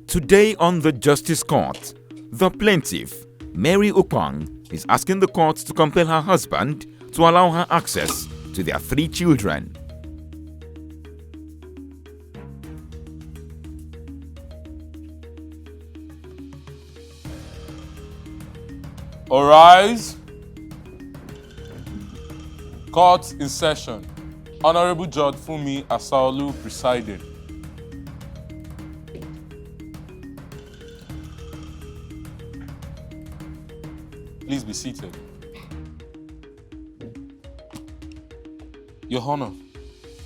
Today on the Justice Court, the plaintiff, Mary Okpang, is asking the court to compel her husband to allow her access to their 3 children. Arise. Court in session. Honorable Judge Funmi Asaolu presiding. Please be seated. Your Honor,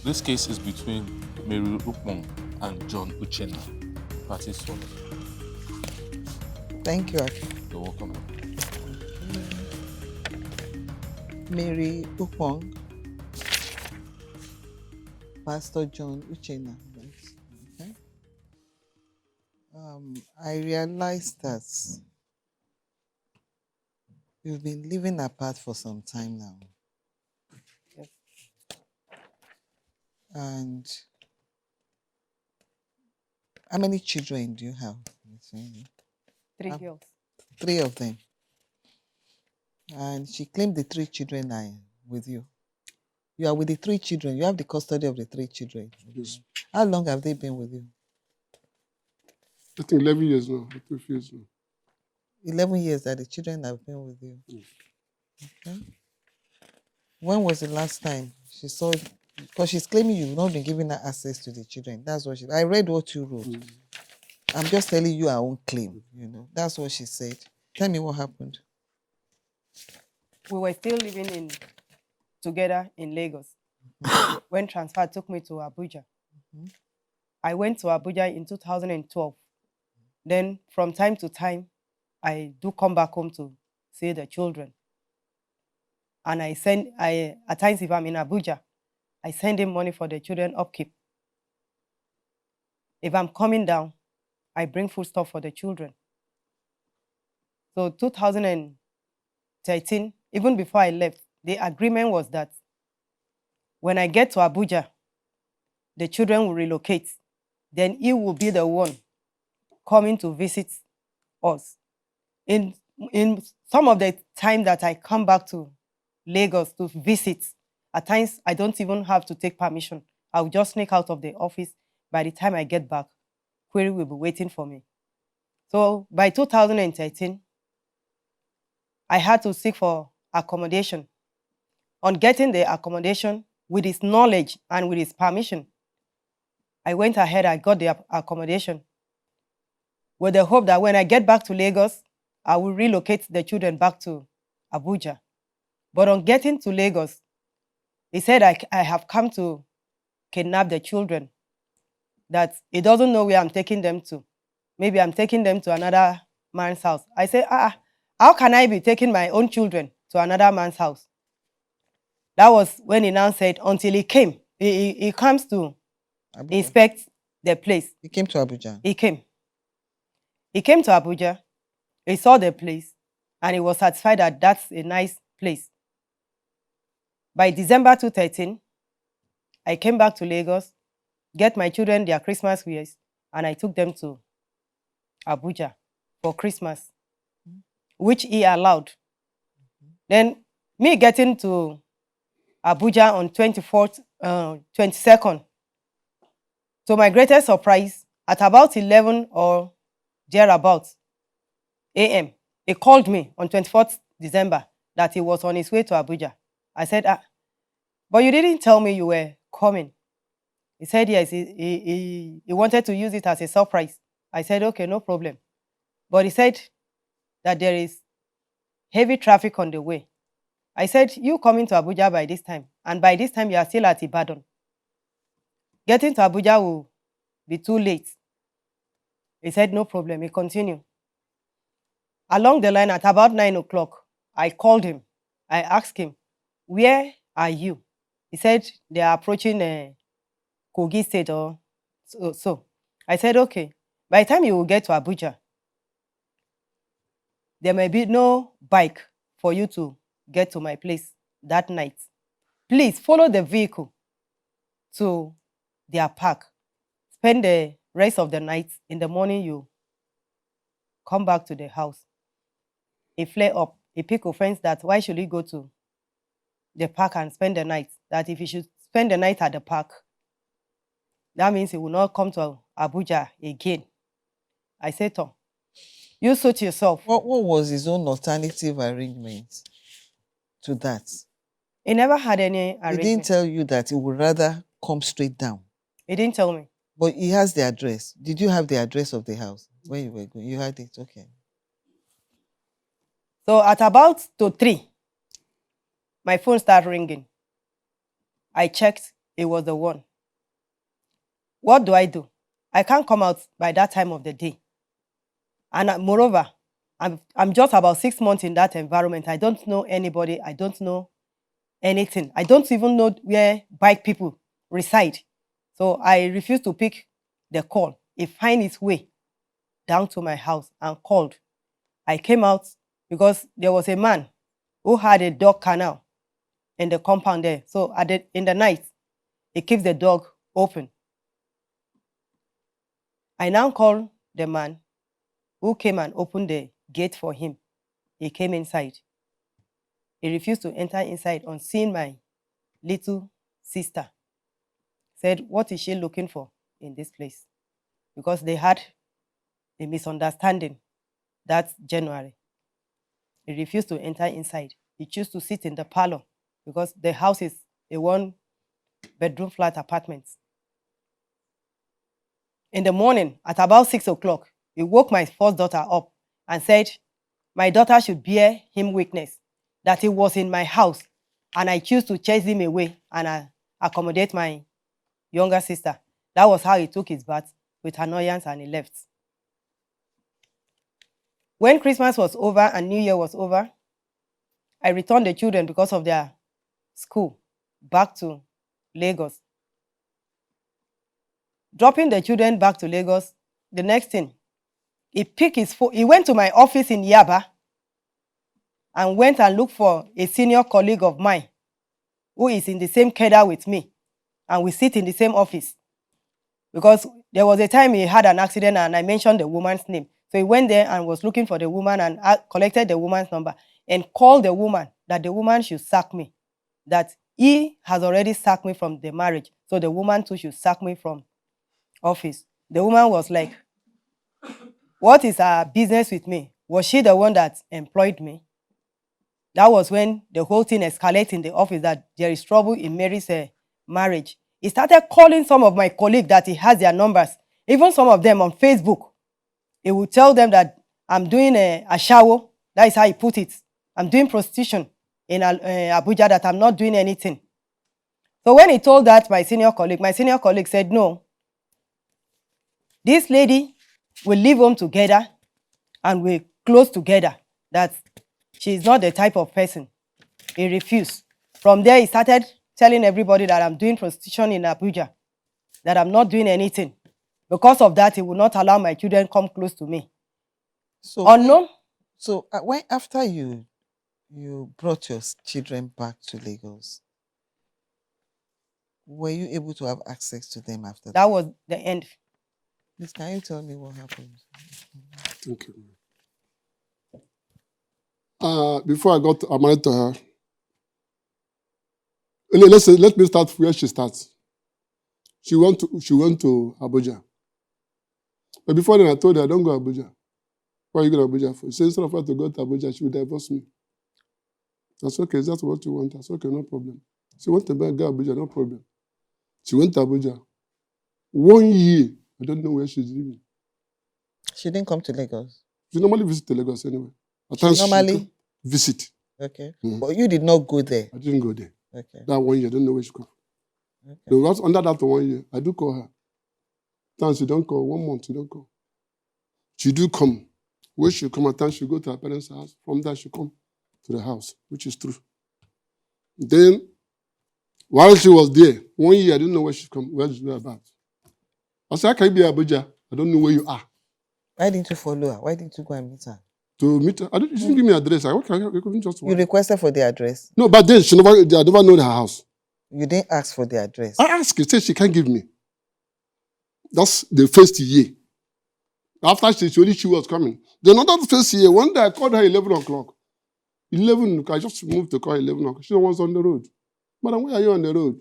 this case is between Mary Okpang and John Uchenna. Parties sworn. Thank you, Aki. You're welcome. Mary Okpang, Pastor John Uchenna. Okay. I realized that you've been living apart for some time now. Yes. And how many children do you have? 3 girls. 3 of them. And she claimed the 3 children are with you. You are with the 3 children. You have the custody of the 3 children. Yes. How long have they been with you? I think 11 years now. 12 years now. 11 years that the children have been with you. Yes. Okay. When was the last time she saw? Because she's claiming you've not been giving her access to the children. That's what I read what you wrote. I'm just telling you her own claim. That's what she said. Tell me what happened. We were still living together in Lagos when transfer took me to Abuja. I went to Abuja in 2012. Then from time to time, I do come back home to see the children. And at times if I'm in Abuja, I send him money for the children upkeep. If I'm coming down, I bring food stuff for the children. So 2013, even before I left, the agreement was that when I get to Abuja, the children will relocate. Then he will be the one coming to visit us. In some of the time that I come back to Lagos to visit, at times I don't even have to take permission. I'll just sneak out of the office. By the time I get back, Query will be waiting for me. So by 2013, I had to seek for accommodation. On getting the accommodation, with his knowledge and with his permission, I went ahead, I got the accommodation with the hope that when I get back to Lagos, I will relocate the children back to Abuja. But on getting to Lagos, he said I have come to kidnap the children, that he doesn't know where I'm taking them to. Maybe I'm taking them to another man's house. I said, how can I be taking my own children to another man's house? That was when he now said, until he came, he comes to Abuja. inspect the place. He came to Abuja. He came. He came to Abuja, he saw the place, and he was satisfied that that's a nice place. By December 2013, I came back to Lagos, get my children their Christmas wears, and I took them to Abuja for Christmas, which he allowed. Then me getting to Abuja on 22nd, to my greatest surprise, at about 11 or thereabouts a.m., he called me on 24th December that he was on his way to Abuja. I said, but you didn't tell me you were coming. He said, yes, he wanted to use it as a surprise. I said, okay, no problem. But he said that there is heavy traffic on the way. I said, you coming to Abuja by this time, and by this time you are still at Ibadan. Getting to Abuja will be too late. He said, no problem. He continued. Along the line, at about 9 o'clock, I called him. I asked him, where are you? He said, they are approaching Kogi State or so. I said, okay. By the time you will get to Abuja, there may be no bike for you to get to my place that night. Please follow the vehicle to their park. Spend the rest of the night. In the morning, you come back to the house. He flare up. He pick offense that why should he go to the park and spend the night? That if he should spend the night at the park, that means he will not come to Abuja again. I said, Tom, you suit yourself. What was his own alternative arrangement to that? He never had any He arrangement. didn't tell you that he would rather come straight down. He didn't tell me. But he has the address. Did you have the address of the house where you were going? You had it, okay. So at about 3, my phone started ringing. I checked, it was the one. What do? I can't come out by that time of the day. And moreover, I'm just about 6 months in that environment. I don't know anybody. I don't know anything. I don't even know where bike people reside. So I refused to pick the call. He found his way down to my house and called. I came out because there was a man who had a dog kennel in the compound there. So in the night, he keeps the dog open. I now called the man who came and opened the gate for him. He came inside. He refused to enter inside on seeing my little sister. Said, what is she looking for in this place? Because they had a misunderstanding that January. He refused to enter inside. He chose to sit in the parlor because the house is a 1-bedroom flat apartment. In the morning, at about 6 o'clock, he woke my first daughter up and said, my daughter should bear him witness that he was in my house and I choose to chase him away and accommodate my younger sister. That was how he took his bath with annoyance and he left. When Christmas was over and New Year was over, I returned the children because of their school back to Lagos. Dropping the children back to Lagos, the next thing, he picked his phone. He went to my office in Yaba and went and looked for a senior colleague of mine who is in the same cadre with me, and we sit in the same office. Because there was a time he had an accident and I mentioned the woman's name. So he went there and was looking for the woman and collected the woman's number and called the woman that the woman should sack me, that he has already sacked me from the marriage, so the woman too should sack me from office. The woman was like, what is her business with me? Was she the one that employed me? That was when the whole thing escalated in the office, that there is trouble in Mary's marriage. He started calling some of my colleagues that he has their numbers, even some of them on Facebook. He would tell them that I'm doing a shower. That is how he put it. I'm doing prostitution in Abuja, that I'm not doing anything. So when he told that my senior colleague said, no, this lady will live home together and we're close together, that she's not the type of person. He refused. From there, he started telling everybody that I'm doing prostitution in Abuja, that I'm not doing anything. Because of that, he would not allow my children come close to me. So Unknown. So when after you brought your children back to Lagos, were you able to have access to them after that? That was the end. Please, can you tell me what happened? Thank you. Before I got married to her, let me start where she starts. She went to Abuja. But before then, I told her, don't go to Abuja. Why are you going to Abuja for? She said, instead of her to go to Abuja, she would divorce me. That's okay. Is that what you want? That's okay, no problem. She went to go to Abuja, no problem. She went to Abuja. 1 year, I don't know where she's living. She didn't come to Lagos? She normally visits Lagos anyway. At She times normally visit. Okay. Mhm. But you did not go there? I didn't go there. Okay. That 1 year, I don't know where she come. Okay. So under that 1 year, I do call her. Times she don't call, 1 month she don't call. She do come. Where she come, at times she go to her parents' house. From there she come to the house, which is true. Then, while she was there, 1 year, I didn't know where she come, where she was about. I said, how can you be Abuja? I don't know where you are. Why didn't you follow her? Why didn't you go and meet her? To meet her, she didn't give me address. I couldn't just You requested for the address? No, but then I never know her house. You didn't ask for the address? I asked her, she said she can't give me. That's the first year. After she was coming. The another first year, one day I called her 11 o'clock. 11, I just moved to call 11 o'clock. She was on the road. Madam, where are you on the road?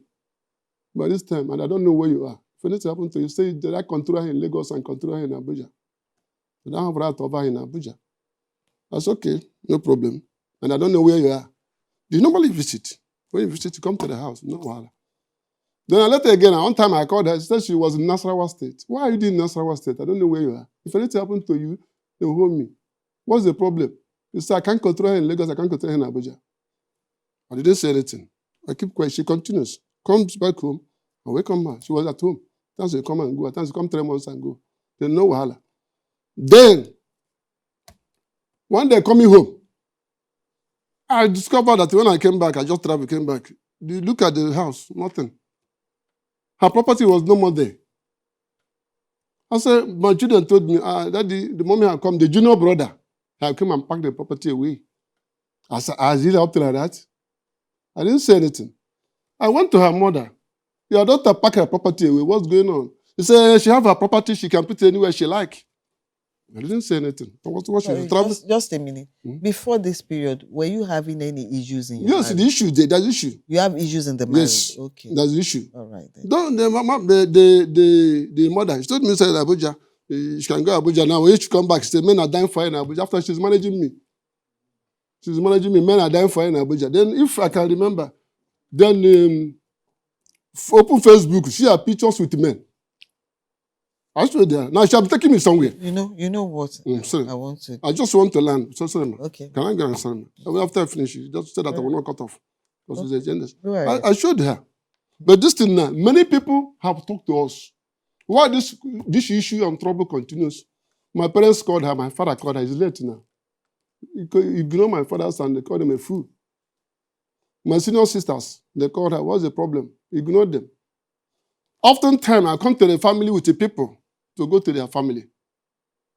By this time, and I don't know where you are. If anything happens to you, say, did I control her in Lagos and control her in Abuja? I don't have right over in Abuja. That's okay, no problem. And I don't know where you are. Do you normally visit? When you visit, you come to the house. No wahala. Then later again, one time I called her, she said she was in Nasarawa State. Why are you in Nasarawa State? I don't know where you are. If anything happens to you, they will hold me. What's the problem? You say, I can't control her in Lagos, I can't control her in Abuja. I didn't say anything. I keep quiet. She continues. Comes back home. I welcome her. She was at home. Times you come and go. At times you come 3 months and go. Then no wahala. Then, one day coming home, I discovered that when I came back, I just traveled, came back. You look at the house, nothing. Her property was no more there. I said, my children told me, Daddy, the moment I come, the junior brother, I come and pack the property away. I said, is it up to like that? I didn't say anything. I went to her mother. Your daughter packed her property away. What's going on? She said, she have her property, she can put it anywhere she like. I didn't say anything. Just a minute. Before this period, were you having any issues in your marriage? Yes, the issue, there's issue. You have issues in the marriage? Yes, okay. There's issue. All right. Then. The mother, she told me, said Abuja, she can go Abuja now. When she come back, she said, men are dying for her in Abuja. After she's managing me. Men are dying for her in Abuja. Then, if I can remember, then open Facebook, she had pictures with men. I showed her. Now she'll be taking me somewhere. You know what? Sorry. I just want to learn. So sorry, okay. Can I get an answer? After I finish, you just said that I will not cut off. Because it's agendas. Right. I showed her. But this thing now, many people have talked to us. Why this issue and trouble continues? My parents called her, my father called her. It's late now. Ignore my father's son, they called him a fool. My senior sisters, they called her. What's the problem? Ignore them. Oftentimes, I come to the family with the people to go to their family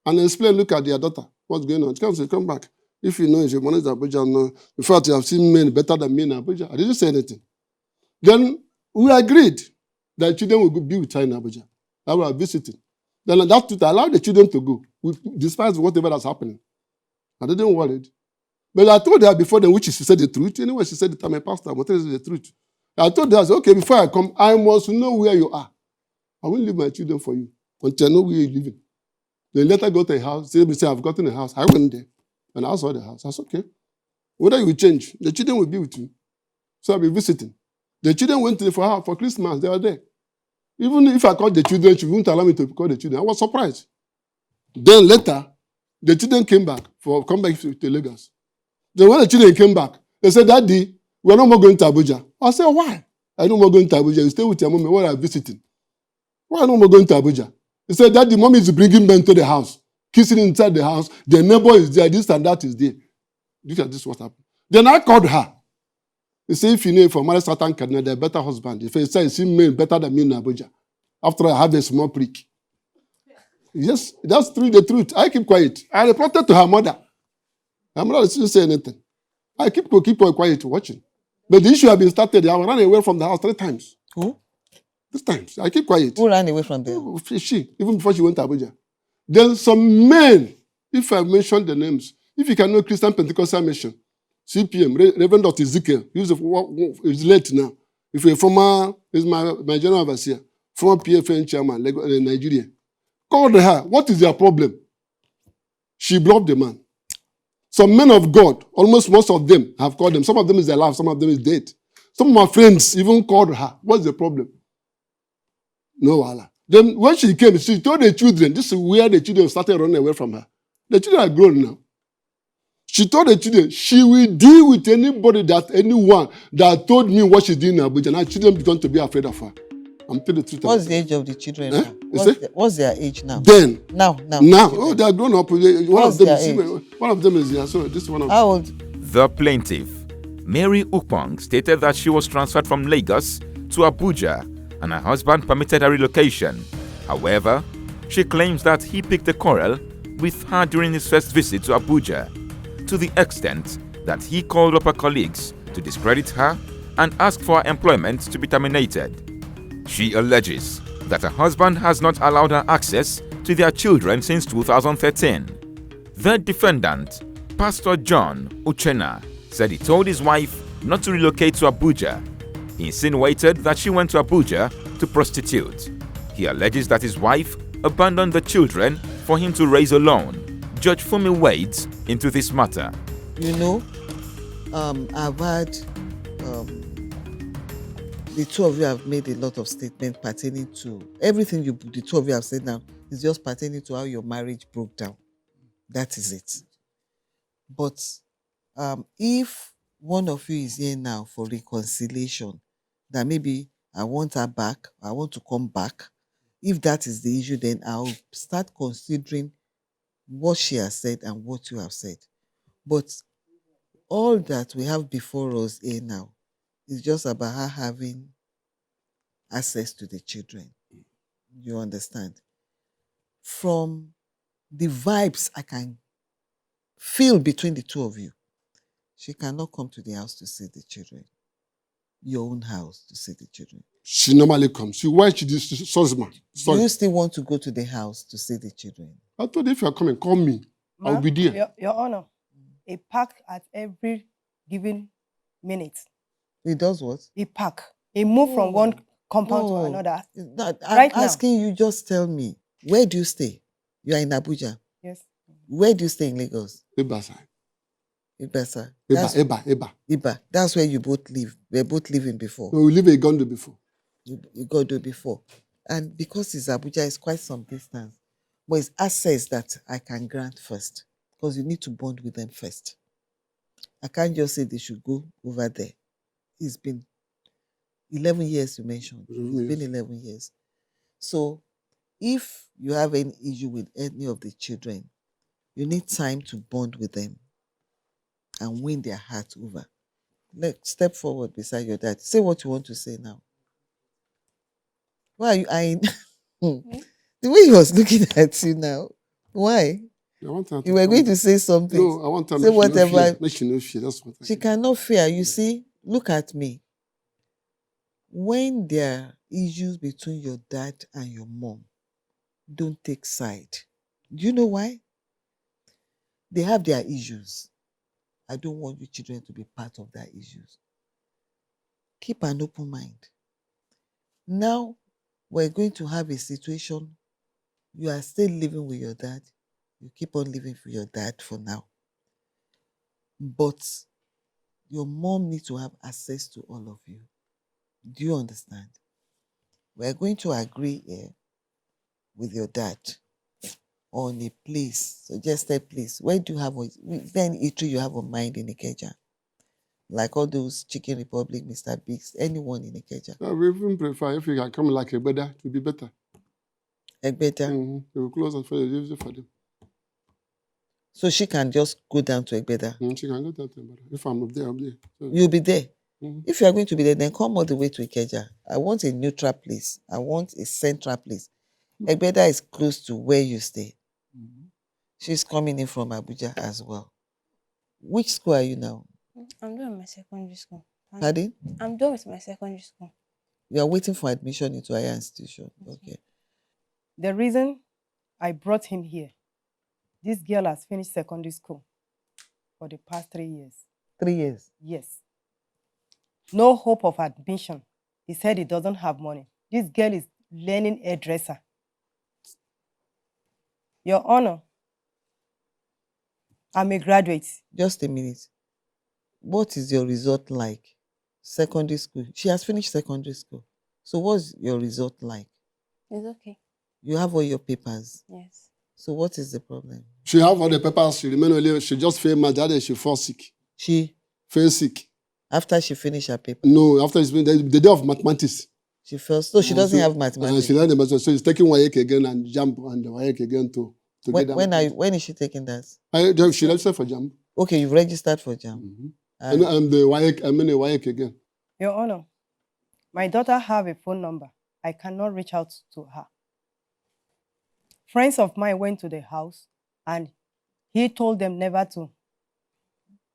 and explain, look at their daughter, what's going on. She comes, come back. If you know, she managed Abuja, no. In fact, you have seen men better than me in Abuja. I didn't say anything. Then we agreed that children will be with her in Abuja. I will visit it. Then I allowed the children to go, despite whatever that's happening. I didn't worry. But I told her before then, which she said the truth. Anyway, she said that I'm a pastor, but this is the truth. I told her, I said, okay, before I come, I must know where you are. I won't leave my children for you until I know where you're living. They later got a house. They say, I've gotten a house. I went there. And I saw the house. I said, okay. Whether you will change, the children will be with you. So I'll be visiting. The children went there for her for Christmas. They were there. Even if I called the children, she wouldn't allow me to call the children. I was surprised. Then later, the children came back to Lagos. Then when the children came back, they said, Daddy, we're no more going to Abuja. I said, why? I no more going to Abuja. You stay with your mommy while I'm visiting. Why no more going to Abuja? He said, Daddy, mommy is bringing men to the house, kissing inside the house. The neighbor is there, this and that is there. Look at this, what happened. Then I called her. He said, if you know for married Satan Kaduna, they're better husband. If he said, see men better than me in Abuja. After I have a small prick. Yes, that's true, the truth. I keep quiet. I reported to her mother. Her mother didn't say anything. I keep quiet watching. But the issue had been started. I ran away from the house 3 times. Who? 3 times. I keep quiet. Who ran away from there? She, even before she went to Abuja. Then some men, if I mention the names, if you can know Christian Pentecostal Mission, CPM, Reverend Dr. Ezekiel, he's late now. If you're former, he's my general overseer, former PFN chairman, Nigeria. Called her, what is their problem? She blocked the man. Some men of God, almost most of them have called them. Some of them is alive, some of them is dead. Some of my friends even called her. What's the problem? No, Allah. Then when she came, she told the children, this is where the children started running away from her. The children are grown now. She told the children, she will deal with anyone that told me what she's doing in Abuja. Now children began to be afraid of her. I'm telling the truth. What's the age of the children now? What's their age now? Then. Now. Oh, they are grown up. One of them is here. So this one of them. How old? The plaintiff, Mary Ukpong, stated that she was transferred from Lagos to Abuja and her husband permitted her relocation. However, she claims that he picked a quarrel with her during his first visit to Abuja, to the extent that he called up her colleagues to discredit her and ask for her employment to be terminated. She alleges that her husband has not allowed her access to their children since 2013. The defendant, Pastor John Uchenna, said he told his wife not to relocate to Abuja. He insinuated that she went to Abuja to prostitute. He alleges that his wife abandoned the children for him to raise alone. Judge Fumi wades into this matter. You know, I've had the two of you have made a lot of statements pertaining to everything the two of you have said now is just pertaining to how your marriage broke down. That is it. But if one of you is here now for reconciliation, that maybe I want her back, I want to come back. If that is the issue, then I'll start considering what she has said and what you have said. But all that we have before us here now is just about her having access to the children. You understand? From the vibes I can feel between the two of you, she cannot come to the house to see the children. Your own house to see the children. She normally comes. She why she this Sosma. Do you still want to go to the house to see the children? I told you if you are coming, call me. I'll be there. Your Honor, a park at every given minute. It does what? A park. A move from one compound to another. I'm asking you, just tell me, where do you stay? You are in Abuja. Yes. Where do you stay in Lagos? Ibasa. Ibasa. Iba. That's where you both live. We're both living before. No, we live in Gondo before. You got to before. And because it's Abuja, it's quite some distance. But it's access that I can grant first. Because you need to bond with them first. I can't just say they should go over there. It's been 11 years you mentioned. It's been 11 years. So if you have any issue with any of the children, you need time to bond with them and win their heart over. Step forward beside your dad. Say what you want to say now. Why are you eyeing? The way he was looking at you now. Why? You were going to say something. No, I want to say whatever. Make she no fear. That's what she cannot fear. You see, look at me. When there are issues between your dad and your mom, don't take side. Do you know why? They have their issues. I don't want you children to be part of their issues. Keep an open mind. Now, we're going to have a situation. You are still living with your dad. You keep on living with your dad for now. But your mom needs to have access to all of you. Do you understand? We're going to agree here with your dad on a place, suggested place. Where do you have then eatery you have a mind in Ikeja? Like all those Chicken Republic, Mr. Biggs, anyone in Ikeja. We even prefer if you can come like Egbeda, it will be better. Egbeda? They will close and for them. So she can just go down to Egbeda? She can go down to Egbeda. If I'm up there, I'll be there. So, you'll be there? If you are going to be there, then come all the way to Ikeja. I want a neutral place. I want a central place. Egbeda is close to where you stay. She's coming in from Abuja as well. Which school are you now? I'm doing my secondary school. Pardon? I'm done with my secondary school. You are waiting for admission into higher institution. Okay. The reason I brought him here, this girl has finished secondary school for the past 3 years. 3 years? Yes. No hope of admission. He said he doesn't have money. This girl is learning hairdresser. Your Honor, I'm a graduate. Just a minute. What is your result like? Secondary school. She has finished secondary school. So what's your result like? It's okay. You have all your papers? Yes. So what is the problem? She have all the papers. She remain only. She just failed my dad and she fall sick. She? Fell sick. After she finished her paper? No, after the day of mathematics. She fell. So she doesn't have mathematics? She learned the mathematics. So she's taking WAEC again and JAMB and the WAEC again to get that. When is she taking that? She registered for JAMB. Okay, you've registered for JAMB. And the WAEC, the WAEC again. Your Honor, my daughter have a phone number. I cannot reach out to her. Friends of mine went to the house and he told them never to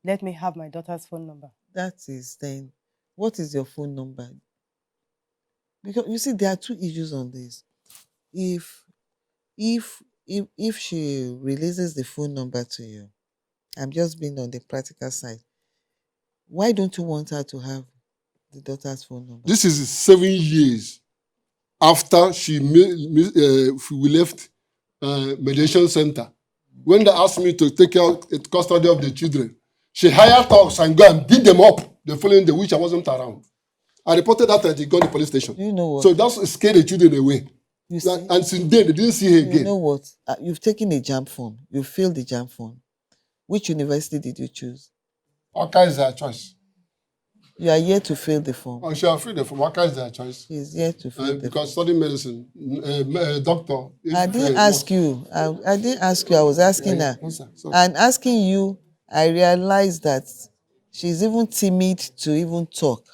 let me have my daughter's phone number. That is then, what is your phone number? Because you see, there are two issues on this. If if she releases the phone number to you, I'm just being on the practical side. Why don't you want her to have the daughter's phone number? This is 7 years after we left mediation center. When they asked me to take out custody of the children, she hired us and go and beat them up the following day, which I wasn't around. I reported that at the Ghana police station. You know what? So that's scared the children away. You see, And since then, they didn't see her again. you know what? You've taken a jam form. You failed the jam form. Which university did you choose? Waka is their choice. You are here to fill the form. Oh, she are free the form. Waka is their choice. He's here to fill the form. Because studying medicine, doctor. I didn't ask you. I didn't ask you. I was asking her. And asking you, I realized that she's even timid to even talk.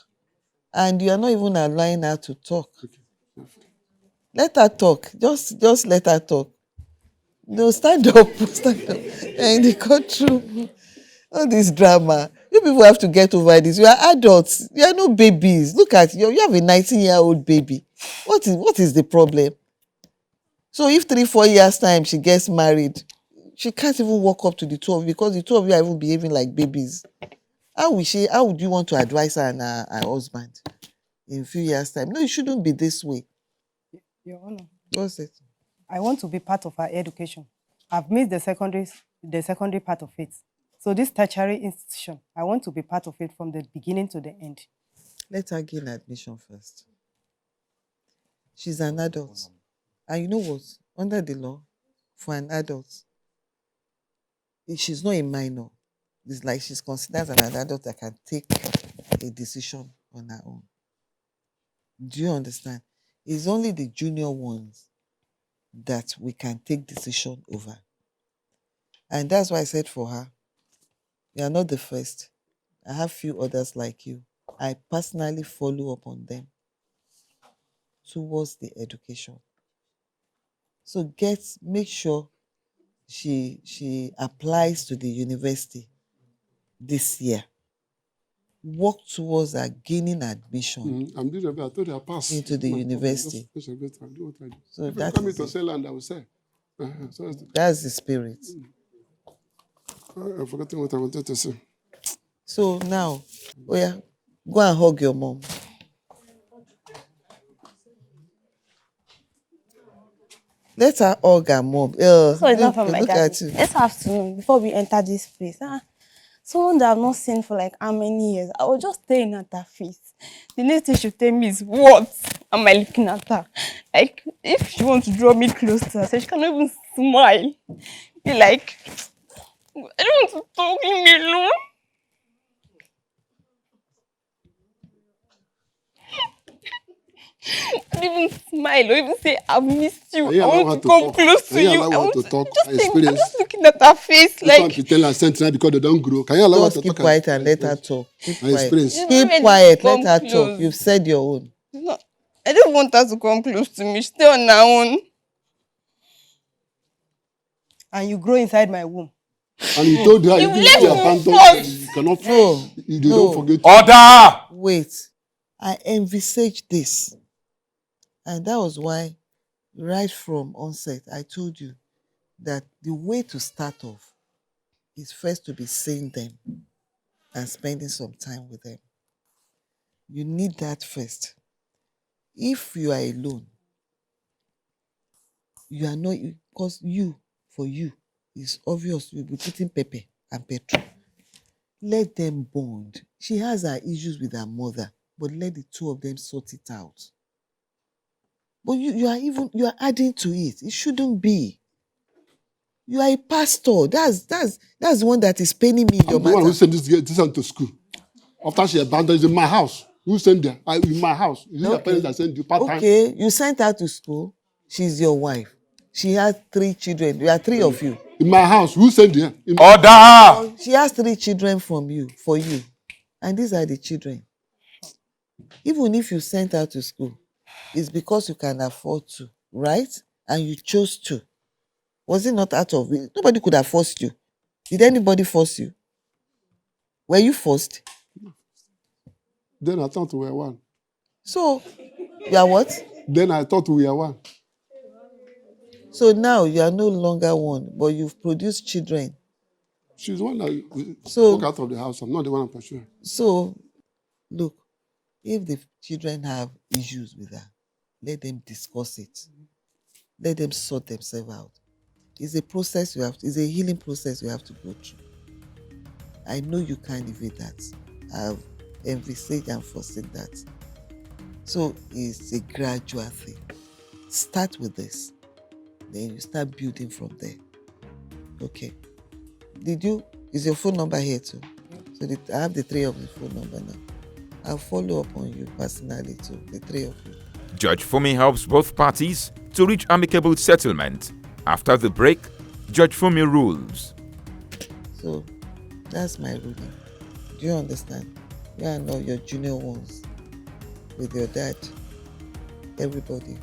And you are not even allowing her to talk. Let her talk. Just let her talk. No, stand up. Stand up. And they got through all this drama. You people have to get over this. You are adults. You are no babies. Look at you. You have a 19-year-old baby. What is the problem? So if 3-4 years time she gets married, she can't even walk up to the two of you because the two of you are even behaving like babies. How would you want to advise her and her husband in a few years' time? No, it shouldn't be this way. Your Honor, What's it? I want to be part of her education. I've missed the secondary part of it. So this tertiary institution, I want to be part of it from the beginning to the end. Let her gain admission first. She's an adult. And you know what? Under the law, for an adult, if she's not a minor, it's like she's considered an adult that can take a decision on her own. Do you understand? It's only the junior ones that we can take decision over. And that's why I said for her, you are not the first. I have few others like you. I personally follow up on them towards the education. So make sure she applies to the university this year. Work towards her gaining admission I'm doing I told her I pass into the university. So if you come to sell land, I will sell. That's the spirit. I've forgotten what I wanted to say. So now, go and hug your mom. Let her hug her mom. So it's not from my Look dad. at you. Let's have to, before we enter this place, someone that I've not seen for like how many years, I was just staring at her face. The next thing she'll tell me is, what am I looking at her? Like, if she wants to draw me close to her, so she cannot even smile. Be like, I don't want to talk, leave me alone. Don't even smile or even say, I've missed you. I want to come close to you. I want to talk. I'm just looking at her face like. You tell her something because they don't grow. Can you allow her to talk? Keep quiet and let her talk. Keep quiet. Keep quiet. Let her talk. You've said your own. No, I don't want her to come close to me. Stay on her own. And you grow inside my womb. And you told her You you left me abandoned. You cannot. No. You don't forget. Order! Wait. I envisaged this. And that was why, right from onset, I told you that the way to start off is first to be seeing them and spending some time with them. You need that first. If you are alone, you are not, because for you, it's obvious you'll be putting pepper and petrol. Let them bond. She has her issues with her mother, but let the two of them sort it out. But you are adding to it. It shouldn't be. You are a pastor. That's the one that is paining me in your I'm the one matter. who sent this one to school. After she abandoned, it's in my house. Who sent her? In my house. Is it your parents that sent you part-time? Okay, you sent her to school. She's your wife. She has 3 children. There are 3 of you. In my house. Who sent her? Order! She has 3 children for you. And these are the children. Even if you sent her to school, it's because you can afford to, right? And you chose to. Was it not out of it? Nobody could have forced you. Did anybody force you? Were you forced? Then I thought we were one. So, you are what? Then I thought we were one. So now you are no longer one, but you've produced children. She's the one that So- walk out of the house. I'm not the one I'm pursuing. So, look, if the children have issues with her, let them discuss it. Let them sort themselves out. It's a process it's a healing process you have to go through. I know you can't evade that. I've envisaged and foreseen that. So it's a gradual thing. Start with this. Then you start building from there. Okay. Is your phone number here too? So I have the three of the phone number now. I'll follow up on you personally too, the three of you. Judge Fumi helps both parties to reach amicable settlement. After the break, Judge Fumi rules. So that's my ruling. Do you understand? You and all your junior ones with your dad, everybody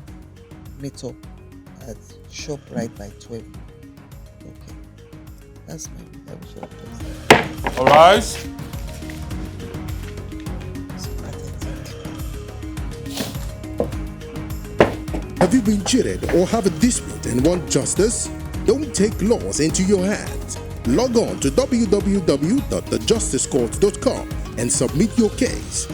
meet up at shop right by 12. Okay. That's my ruling. All right. Have you been cheated or have a dispute and want justice? Don't take laws into your hands. Log on to www.thejusticecourt.com and submit your case.